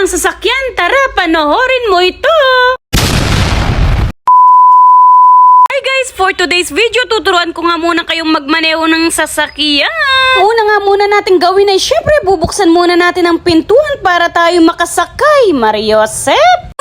ng sasakyan. Tara, panoorin mo ito! Hi guys, for today's video, tuturuan ko nga muna kayong magmaneho ng sasakyan. Una nga muna natin gawin ay syempre bubuksan muna natin ang pintuan para tayo makasakay. Mariosep!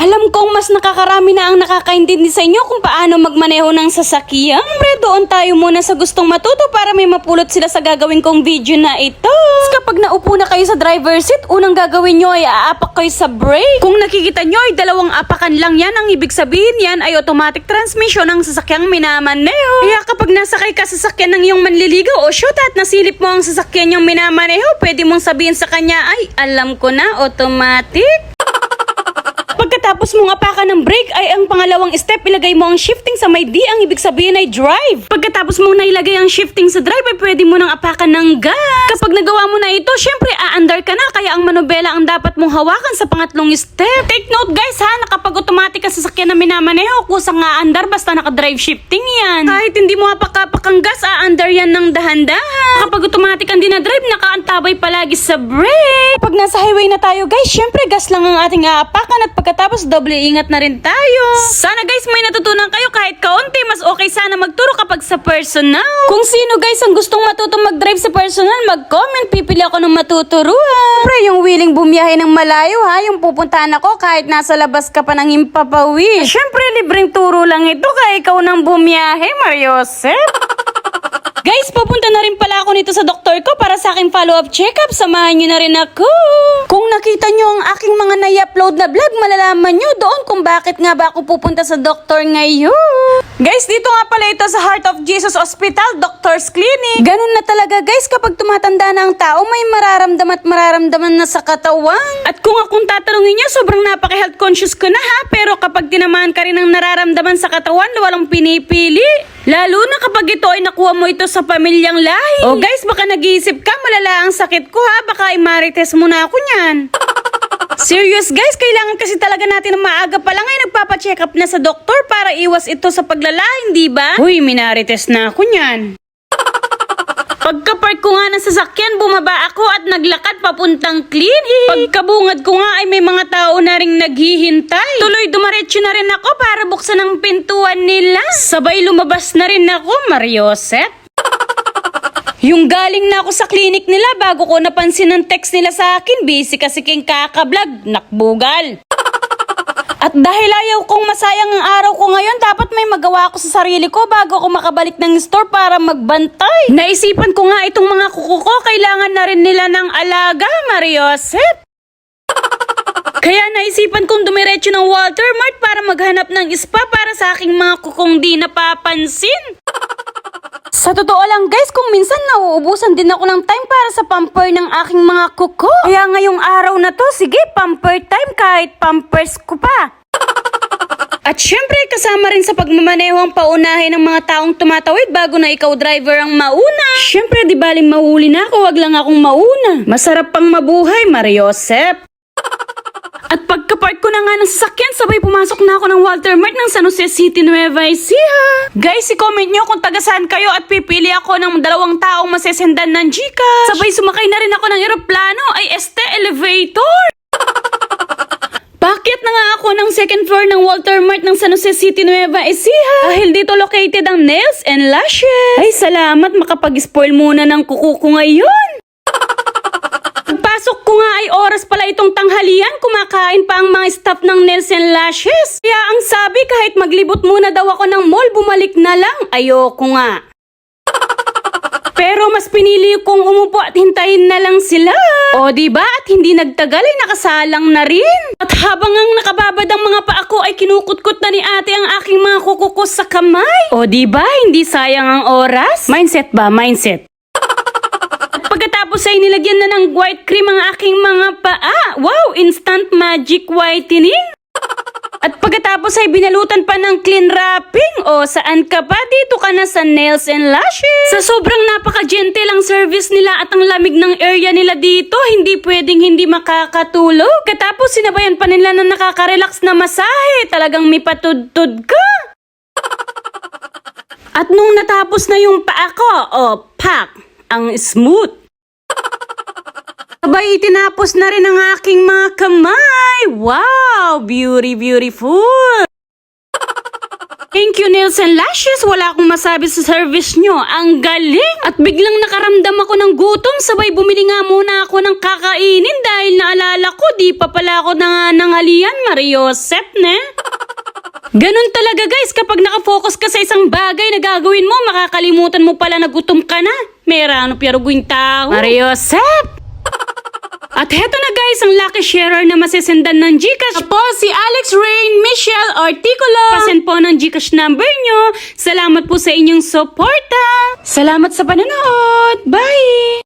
Alam kong mas nakakarami na ang nakakaintindi sa inyo kung paano magmaneho ng sasakyan. Siyempre, doon tayo muna sa gustong matuto para may mapulot sila sa gagawin kong video na ito. Kapag naupo na kayo sa driver's seat, unang gagawin nyo ay aapak kayo sa brake. Kung nakikita nyo ay dalawang apakan lang yan. Ang ibig sabihin yan ay automatic transmission ng sasakyang minamaneho. Kaya kapag nasakay ka sa sasakyan ng iyong manliligaw o shoot at nasilip mo ang sasakyan niyang minamaneho, pwede mong sabihin sa kanya, ay alam ko na, automatic. Pagkatapos mong apakan ng brake ay ang pangalawang step, ilagay mo ang shifting sa may D, ang ibig sabihin ay drive. Pagkatapos mong nailagay ang shifting sa drive ay pwede mo nang apakan ng gas. Kapag nagawa mo na ito, syempre aandar ka na, kaya ang manobela ang dapat mong hawakan sa pangatlong step. Take note guys ha, na kapag automatic ang sasakyan na minamaneho, kusang aandar basta naka-drive shifting yan. Kahit hindi mo apak-apak ang gas, aandar yan ng dahan-dahan. Kapag automatic ang dinadrive, nakaantabay palagi sa brake. Pag nasa highway na tayo guys, syempre gas lang ang ating aapakan at pagkatapos doble ingat na rin tayo. Sana guys may natutunan kayo kahit kaunti. Mas okay sana magturo kapag sa personal. Kung sino guys ang gustong matutong mag-drive sa personal, mag-comment. Pipili ako ng matuturuan. Pre, yung willing bumiyahe ng malayo ha, yung pupuntahan ako kahit nasa labas ka pa ng himpapawid. Syempre libreng turo lang ito kaya ikaw nang bumiyahe, Mariosep. Guys, papunta na rin pala ako nito sa doktor ko para sa aking follow-up check-up. Samahan nyo na rin ako. Kung nakita nyo ang aking mga nai-upload na vlog, malalaman nyo doon kung bakit nga ba ako pupunta sa doktor ngayon. Guys, dito nga pala ito sa Heart of Jesus Hospital, Doctor's Clinic. Ganun na talaga guys, kapag tumatanda na ang tao, may mararamdaman na sa katawan. At kung akong tatanungin nyo, sobrang napaka-health conscious ko na ha. Pero kapag tinamaan ka rin ng nararamdaman sa katawan, walang pinipili. Lalo na kapag ito ay nakuha mo ito sa pamilyang lahi. Oh guys, baka nag-iisip ka, malala ang sakit ko ha. Baka i-marites muna ako niyan. Serious guys, kailangan kasi talaga natin ng maaga pa lang ay nagpapacheck up na sa doktor para iwas ito sa paglalaing, di ba? Uy, minarites na ako niyan. Pagka-park ko nga ng sasakyan, bumaba ako at naglakad papuntang clinic. Pagkabungad ko nga ay may mga tao na ring naghihintay. Tuloy dumaretso na rin ako para buksan ang pintuan nila. Sabay lumabas na rin ako, Mariosep. Yung galing na ako sa clinic nila bago ko napansin ang text nila sa akin, busy kasi king kakablog, nakbugal. At dahil ayaw kong masayang ang araw ko ngayon, dapat may magawa ako sa sarili ko bago ako makabalik ng store para magbantay. Naisipan ko nga itong mga kuko ko, kailangan na rin nila ng alaga, Mariosep. Kaya naisipan kong dumiretso ng Walter Mart para maghanap ng spa para sa aking mga kukong di napapansin. Sa totoo lang guys, kung minsan nauubusan din ako ng time para sa pamper ng aking mga kuko. Kaya ngayong araw na to, sige, pamper time kahit pampers ko pa. At syempre, kasama rin sa pagmamaneho ang paunahin ng mga taong tumatawid bago na ikaw driver ang mauna. Syempre, di baling mahuli na ako, wag lang akong mauna. Masarap pang mabuhay, Mariosep. At pagka-park ko na nga ng sasakyan, sabay pumasok na ako ng Walter Mart ng San Jose City, Nueva Ecija. Guys, i-comment nyo kung taga saan kayo at pipili ako ng 2 taong masesendan ng Gcash. Sabay sumakay na rin ako ng eroplano ay este elevator. Paakyat na nga ako ng second floor ng Walter Mart ng San Jose City, Nueva Ecija. Dahil dito located ang nails and lashes. Ay, salamat, makapag-spoil muna ng kuko ko ngayon. Pagpasok ko nga ay oras pala itong tanghalian, kumakain pa ang mga staff ng nails and lashes. Kaya ang sabi kahit maglibot muna daw ako ng mall, bumalik na lang. Ayoko nga. Pero mas pinili kong umupo at hintayin na lang sila. O diba at hindi nagtagal ay nakasalang na rin. At habang ang nakababad ang mga paa ko ay kinukutkot na ni ate ang aking mga kuko sa kamay. O diba hindi sayang ang oras? Mindset ba? Mindset. Pagkatapos ay nilagyan na ng white cream ang aking mga paa. Wow! Instant magic whitening. At pagkatapos ay binalutan pa ng clean wrapping. O saan ka pa? Dito ka na sa nails and lashes. Sa sobrang napaka-gentle ang service nila at ang lamig ng area nila dito, hindi pwedeng hindi makakatulog. Katapos sinabayan pa nila na nakaka-relax na masahe. Talagang may patudtud ka. At nung natapos na yung paa ko, pak! Ang smooth. Sabay itinapos na rin ang aking mga kamay. Wow! Beautiful! Thank you, Nails and Lashes. Wala akong masabi sa service nyo. Ang galing! At biglang nakaramdam ako ng gutom. Sabay bumili nga muna ako ng kakainin dahil naalala ko, di pa pala ako nangalian. Mariosep, ne? Ganun talaga guys, kapag nakafocus ka sa isang bagay na gagawin mo, makakalimutan mo pala na gutom ka na. Merano piyaruguin tao. Mariosep! At heto na guys, ang lucky sharer na masisendan ng Gcash po si Alex Rain Michelle Articulo. Pasend po ng Gcash number nyo. Salamat po sa inyong suporta. Salamat sa panonood. Bye!